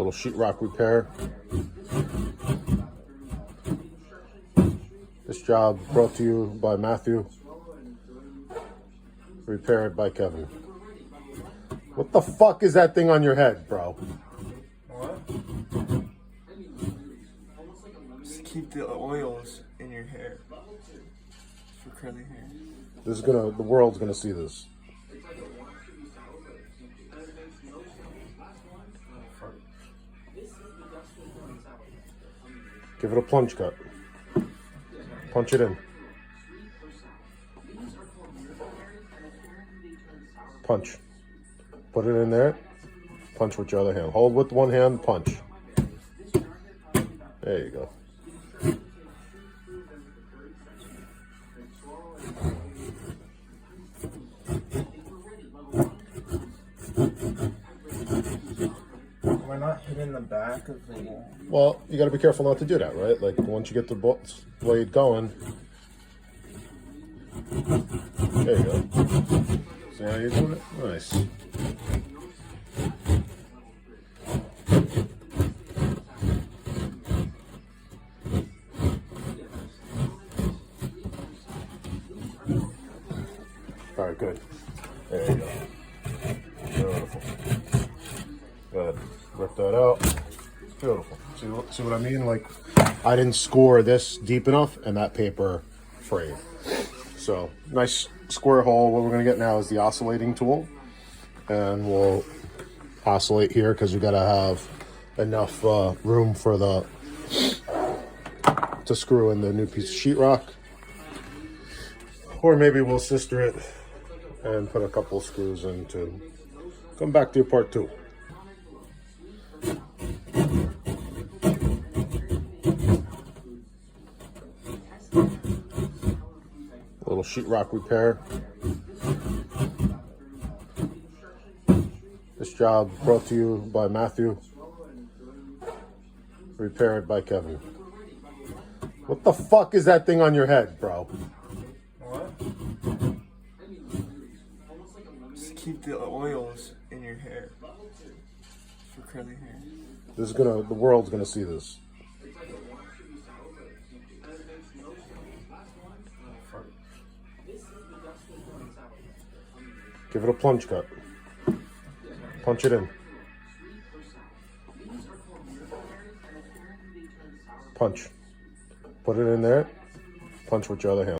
Little sheetrock repair. This job brought to you by Matthew. Repaired by Kevin. What the fuck is that thing on your head, bro? What? Just keep the oils in your hair. For curly hair. The world's gonna see this. Give it a plunge cut. Punch it in. Punch. Put it in there. Punch with your other hand. Hold with one hand, punch. There you go. Am I not hitting the back of the wall? Well, you got to be careful not to do that, right? Like once you get the blade going, there you go. See how you're doing it? Nice. All right, good. There you go. Beautiful. Good. Rip that out. Beautiful. See what I mean? Like, I didn't score this deep enough, and that paper frayed. So, nice square hole. What we're going to get now is the oscillating tool. And we'll oscillate here because we got to have enough room for to screw in the new piece of sheetrock. Or maybe we'll sister it and put a couple screws in to come back to your part two. A little sheetrock repair. This job brought to you by Matthew. Repaired by Kevin. What the fuck is that thing on your head, bro? What? Just keep the oils in your hair. For curly hair. The world's gonna see this. Give it a plunge cut. Punch it in. Punch. Put it in there. Punch with your other hand.